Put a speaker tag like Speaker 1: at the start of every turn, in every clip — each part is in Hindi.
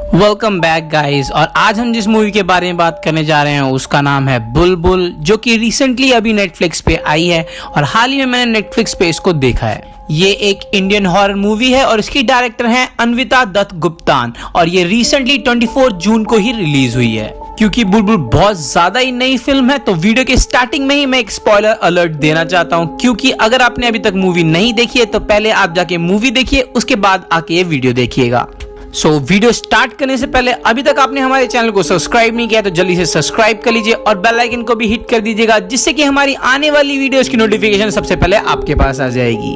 Speaker 1: Welcome back guys. और आज हम जिस मूवी के बारे में बात करने जा रहे हैं उसका नाम है बुलबुल, जो कि रिसेंटली अभी नेटफ्लिक्स पे आई है और हाल ही में मैंने नेटफ्लिक्स पे इसको देखा है। ये एक इंडियन हॉरर मूवी है और इसकी डायरेक्टर हैं अन्विता दत्त गुप्तान और ये रिसेंटली 24 जून को ही रिलीज हुई है। क्योंकि बुलबुल बहुत ज्यादा ही नई फिल्म है तो वीडियो के स्टार्टिंग में ही मैं एक स्पॉइलर अलर्ट देना चाहता हूँ, क्योंकि अगर आपने अभी तक मूवी नहीं देखी है तो पहले आप जाके मूवी देखिए, उसके बाद आके ये वीडियो देखिएगा। वीडियो स्टार्ट करने से पहले अभी तक आपने हमारे चैनल को सब्सक्राइब नहीं किया तो जल्दी से सब्सक्राइब कर लीजिए और बेल आइकन को भी हिट कर दीजिएगा, जिससे कि हमारी आने वाली वीडियोस की नोटिफिकेशन सबसे पहले आपके पास आ जाएगी।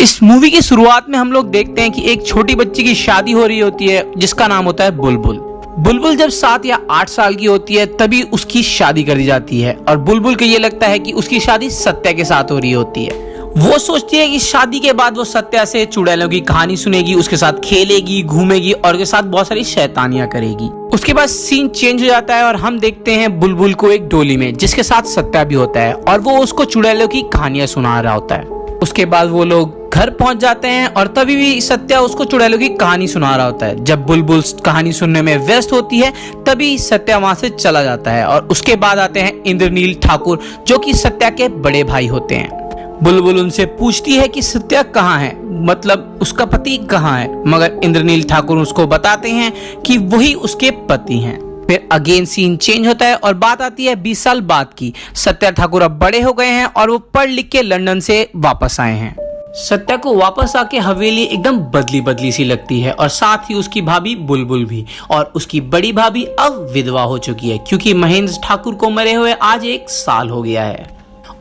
Speaker 1: इस मूवी की शुरुआत में हम लोग देखते हैं कि एक छोटी बच्ची की शादी हो रही होती है जिसका नाम होता है बुलबुल। बुलबुल जब 7 या 8 साल की होती है तभी उसकी शादी कर दी जाती है और बुलबुल को ये लगता है कि उसकी शादी सत्या के साथ हो रही होती है। वो सोचती है कि शादी के बाद वो सत्या से चुड़ैलों की कहानी सुनेगी, उसके साथ खेलेगी, घूमेगी और उसके साथ बहुत सारी शैतानियां करेगी। उसके बाद सीन चेंज हो जाता है और हम देखते हैं बुलबुल को एक डोली में जिसके साथ सत्या भी होता है और वो उसको चुड़ैलों की कहानियां सुना रहा होता है। उसके बाद वो लोग घर पहुंच जाते हैं और तभी भी सत्या उसको चुड़ैलों की कहानी सुना रहा होता है। जब बुलबुल कहानी सुनने में व्यस्त होती है तभी सत्या वहां से चला जाता है और उसके बाद आते हैं इंद्रनील ठाकुर, जो कि सत्या के बड़े भाई होते हैं। बुलबुल उनसे पूछती है कि सत्या कहाँ है, मतलब उसका पति कहाँ है, मगर इंद्रनील ठाकुर उसको बताते हैं कि वही उसके पति हैं। फिर अगेन सीन चेंज होता है और बात आती है 20 साल बाद की। सत्या ठाकुर अब बड़े हो गए हैं और वो पढ़ लिख के लंदन से वापस आए हैं। सत्या को वापस आके हवेली एकदम बदली बदली सी लगती है और साथ ही उसकी भाभी बुलबुल भी, और उसकी बड़ी भाभी अब विधवा हो चुकी है क्योंकि महेंद्र ठाकुर को मरे हुए आज 1 साल हो गया है।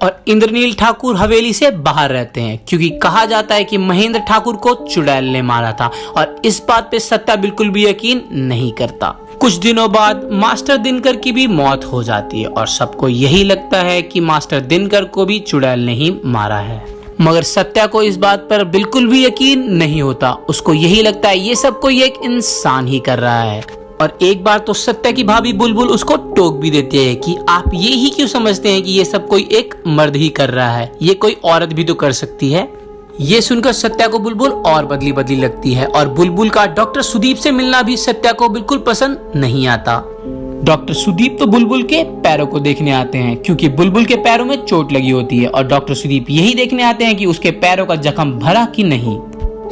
Speaker 1: और इंद्रनील ठाकुर हवेली से बाहर रहते हैं क्योंकि कहा जाता है कि महेंद्र ठाकुर को चुड़ैल ने मारा था और इस बात पे सत्या बिल्कुल भी यकीन नहीं करता। कुछ दिनों बाद मास्टर दिनकर की भी मौत हो जाती है और सबको यही लगता है कि मास्टर दिनकर को भी चुड़ैल ने ही मारा है, मगर सत्या को इस बात पर बिल्कुल भी यकीन नहीं होता। उसको यही लगता है ये सब कोई एक इंसान ही कर रहा है। और एक बार तो सत्या की भाभी बुलबुल उसको टोक भी देती है कि आप ये ही क्यों समझते हैं कि ये सब कोई एक मर्द ही कर रहा है, ये कोई औरत भी तो कर सकती है। ये सुनकर सत्या को बुलबुल और बदली बदली लगती है और बुलबुल का डॉक्टर सुदीप से मिलना भी सत्या को बिल्कुल पसंद नहीं आता। डॉक्टर सुदीप तो बुलबुल के पैरों को देखने आते हैं क्योंकि बुलबुल के पैरों में चोट लगी होती है और डॉक्टर सुदीप यही देखने आते हैं कि उसके पैरों का जख्म भरा कि नहीं।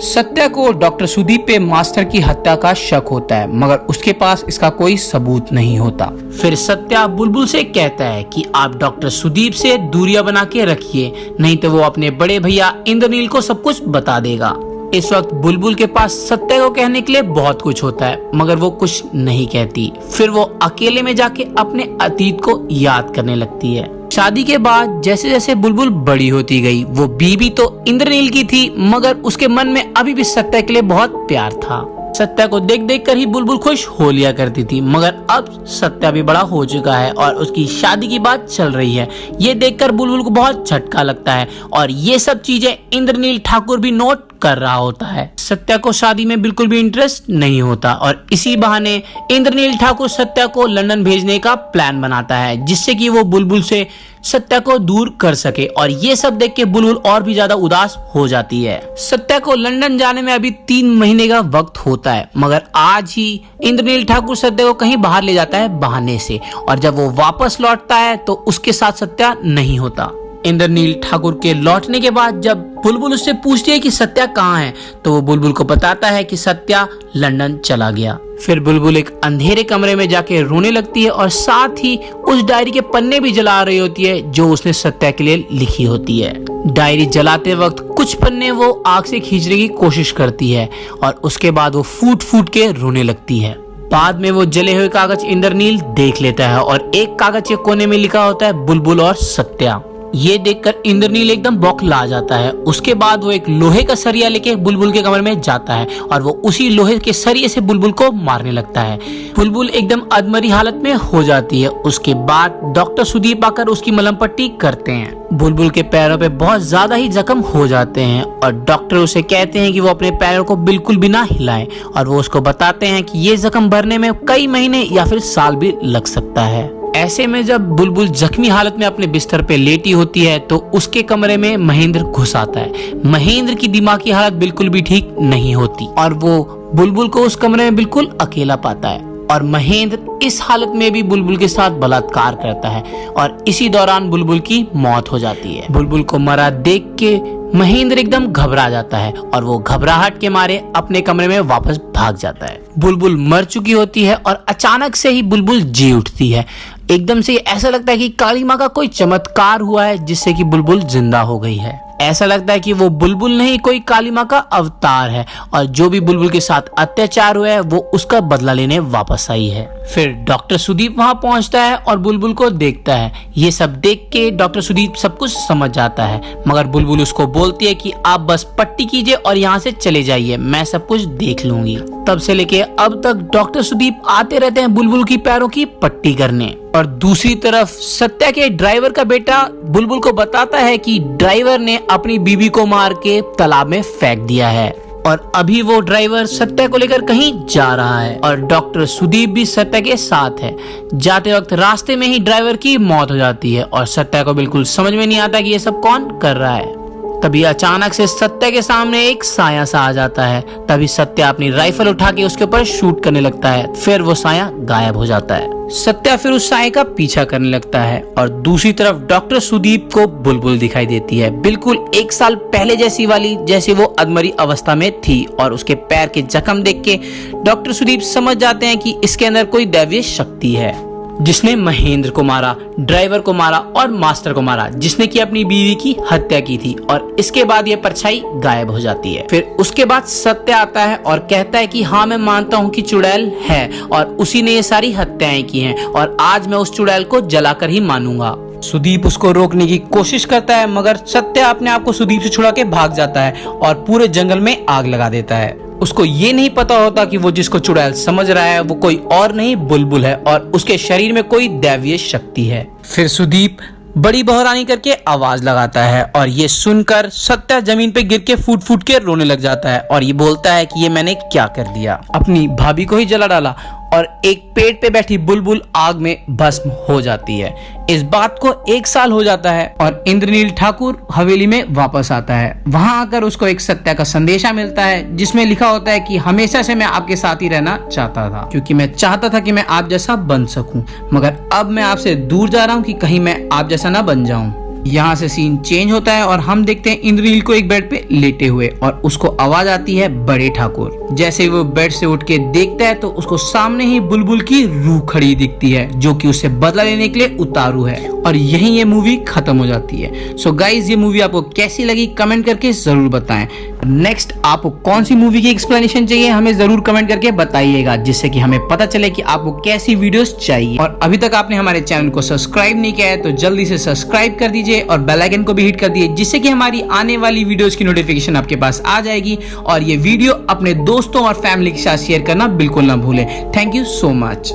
Speaker 1: सत्या को डॉक्टर सुदीप पे मास्टर की हत्या का शक होता है, मगर उसके पास इसका कोई सबूत नहीं होता। फिर सत्या बुलबुल से कहता है कि आप डॉक्टर सुदीप से दूरियां बना के रखिए, नहीं तो वो अपने बड़े भैया इंद्रनील को सब कुछ बता देगा। इस वक्त बुलबुल के पास सत्या को कहने के लिए बहुत कुछ होता है, मगर वो कुछ नहीं कहती। फिर वो अकेले में जाके अपने अतीत को याद करने लगती है। शादी के बाद जैसे जैसे बुलबुल बड़ी होती गई, वो बीवी तो इंद्रनील की थी, मगर उसके मन में अभी भी सत्या के लिए बहुत प्यार था। सत्या को देख देख कर ही बुलबुल खुश हो लिया करती थी, मगर अब सत्या भी बड़ा हो चुका है और उसकी शादी की बात चल रही है। ये देखकर बुलबुल को बहुत झटका लगता है और ये सब चीजें इंद्रनील ठाकुर भी नोट कर रहा होता है। सत्या को शादी में बिल्कुल भी इंटरेस्ट नहीं होता और इसी बहाने इंद्रनील ठाकुर सत्या को लंदन भेजने का प्लान बनाता है, जिससे कि वो बुलबुल से सत्या को दूर कर सके। और ये सब देख के बुलबुल और भी ज्यादा उदास हो जाती है। सत्या को लंदन जाने में अभी 3 महीने का वक्त होता है, मगर आज ही इंद्रनील ठाकुर सत्या को कहीं बाहर ले जाता है बहाने से, और जब वो वापस लौटता है तो उसके साथ सत्या नहीं होता। इंद्रनील ठाकुर के लौटने के बाद जब बुलबुल उससे पूछती है कि सत्या कहाँ है, तो वो बुलबुल को बताता है कि सत्या लंदन चला गया। फिर बुलबुल एक अंधेरे कमरे में जाके रोने लगती है और साथ ही उस डायरी के पन्ने भी जला रही होती है जो उसने सत्या के लिए लिखी होती है। डायरी जलाते वक्त कुछ पन्ने वो आग से खींचने की कोशिश करती है और उसके बाद वो फूट फूट के रोने लगती है। बाद में वो जले हुए कागज इंद्रनील देख लेता है और एक कागज के कोने में लिखा होता है बुलबुल और सत्या। ये देखकर इंद्रनील एकदम बौखला जाता है। उसके बाद वो एक लोहे का सरिया लेके बुलबुल के कमरे में जाता है और वो उसी लोहे के सरिये से बुलबुल को मारने लगता है। बुलबुल एकदम अधमरी हालत में हो जाती है। उसके बाद डॉक्टर सुदीप आकर उसकी मलहम पट्टी करते हैं। बुलबुल के पैरों पे बहुत ज्यादा ही जख्म हो जाते हैं और डॉक्टर उसे कहते हैं कि वो अपने पैरों को बिल्कुल भी ना हिलाए और वो उसको बताते हैं कि ये जख्म भरने में कई महीने या फिर साल भी लग सकता है। ऐसे में जब बुलबुल जख्मी हालत में अपने बिस्तर पे लेटी होती है तो उसके कमरे में महेंद्र घुस आता है। महेंद्र की दिमागी हालत बिल्कुल भी ठीक नहीं होती और वो बुलबुल को उस कमरे में बिल्कुल अकेला पाता है और महेंद्र इस हालत में भी बुलबुल के साथ बलात्कार करता है और इसी दौरान बुलबुल की मौत हो जाती है। बुलबुल को मरा देख के महेंद्र एकदम घबरा जाता है और वो घबराहट के मारे अपने कमरे में वापस भाग जाता है। बुलबुल मर चुकी होती है और अचानक से ही बुलबुल जी उठती है। एकदम से ऐसा लगता है कि काली माँ का कोई चमत्कार हुआ है जिससे कि बुलबुल जिंदा हो गई है। ऐसा लगता है कि वो बुलबुल नहीं कोई काली माँ का अवतार है और जो भी बुलबुल के साथ अत्याचार हुआ है वो उसका बदला लेने वापस आई है। फिर डॉक्टर सुदीप वहां पहुंचता है और बुलबुल को देखता है। ये सब देख के डॉक्टर सुदीप सब कुछ समझ जाता है, मगर बुलबुल उसको बोलती है कि आप बस पट्टी कीजिए और यहाँ से चले जाइए, मैं सब कुछ देख लूंगी। तब से लेके अब तक डॉक्टर सुदीप आते रहते हैं बुलबुल की पैरों की पट्टी करने। और दूसरी तरफ सत्या के ड्राइवर का बेटा बुलबुल को बताता है कि ड्राइवर ने अपनी बीवी को मार के तालाब में फेंक दिया है और अभी वो ड्राइवर सत्या को लेकर कहीं जा रहा है और डॉक्टर सुदीप भी सत्या के साथ है। जाते वक्त रास्ते में ही ड्राइवर की मौत हो जाती है और सत्या को बिल्कुल समझ में नहीं आता कि ये सब कौन कर रहा है। तभी अचानक से सत्या के सामने एक साया सा आ जाता है। तभी सत्या अपनी राइफल उठा के उसके ऊपर शूट करने लगता है। फिर वो साया गायब हो जाता है। सत्या फिर उस साये का पीछा करने लगता है और दूसरी तरफ डॉक्टर सुदीप को बुलबुल दिखाई देती है, बिल्कुल 1 साल पहले जैसी वाली, जैसे वो अधमरी अवस्था में थी। और उसके पैर के जख्म देख के डॉक्टर सुदीप समझ जाते हैं कि इसके अंदर कोई दैवीय शक्ति है जिसने महेंद्र को मारा, ड्राइवर को मारा और मास्टर को मारा, जिसने की अपनी बीवी की हत्या की थी। और इसके बाद ये परछाई गायब हो जाती है। फिर उसके बाद सत्य आता है और कहता है कि हाँ मैं मानता हूँ कि चुड़ैल है और उसी ने ये सारी हत्याएं की हैं और आज मैं उस चुड़ैल को जलाकर ही मानूंगा। सुदीप उसको रोकने की कोशिश करता है मगर सत्य अपने आप को सुदीप से छुड़ा के भाग जाता है और पूरे जंगल में आग लगा देता है। उसको ये नहीं पता होता कि वो जिसको चुड़ैल समझ रहा है वो कोई और नहीं बुलबुल है और उसके शरीर में कोई दैवीय शक्ति है। फिर सुदीप बड़ी बहरानी करके आवाज लगाता है और ये सुनकर सत्या जमीन पे गिर के फूट फूट के रोने लग जाता है और ये बोलता है कि ये मैंने क्या कर दिया, अपनी भाभी को ही जला डाला। और एक पेड़ पे बैठी बुलबुल आग में भस्म हो जाती है। इस बात को 1 साल हो जाता है और इंद्रनील ठाकुर हवेली में वापस आता है। वहां आकर उसको एक सत्या का संदेशा मिलता है जिसमें लिखा होता है कि हमेशा से मैं आपके साथ ही रहना चाहता था क्योंकि मैं चाहता था कि मैं आप जैसा बन सकूं, मगर अब मैं आपसे दूर जा रहा हूं कि कहीं मैं आप जैसा ना बन जाऊं। यहाँ से सीन चेंज होता है और हम देखते हैं इंद्रनील को एक बेड पे लेटे हुए और उसको आवाज आती है बड़े ठाकुर। जैसे ही वो बेड से उठ के देखता है तो उसको सामने ही बुलबुल की रूह खड़ी दिखती है जो कि उससे बदला लेने के लिए उतारू है और यहीं ये मूवी खत्म हो जाती है। सो गाइज ये मूवी आपको कैसी लगी कमेंट करके जरूर बताएं। नेक्स्ट आपको कौन सी मूवी की एक्सप्लेनेशन चाहिए हमें जरूर कमेंट करके बताइएगा जिससे कि हमें पता चले कि आपको कैसी वीडियोस चाहिए। और अभी तक आपने हमारे चैनल को सब्सक्राइब नहीं किया है तो जल्दी से सब्सक्राइब कर दीजिए और बेल आइकन को भी हिट कर दिए जिससे कि हमारी आने वाली वीडियोस की नोटिफिकेशन आपके पास आ जाएगी। और ये वीडियो अपने दोस्तों और फैमिली के साथ शेयर करना बिल्कुल ना भूलें। Thank you so much.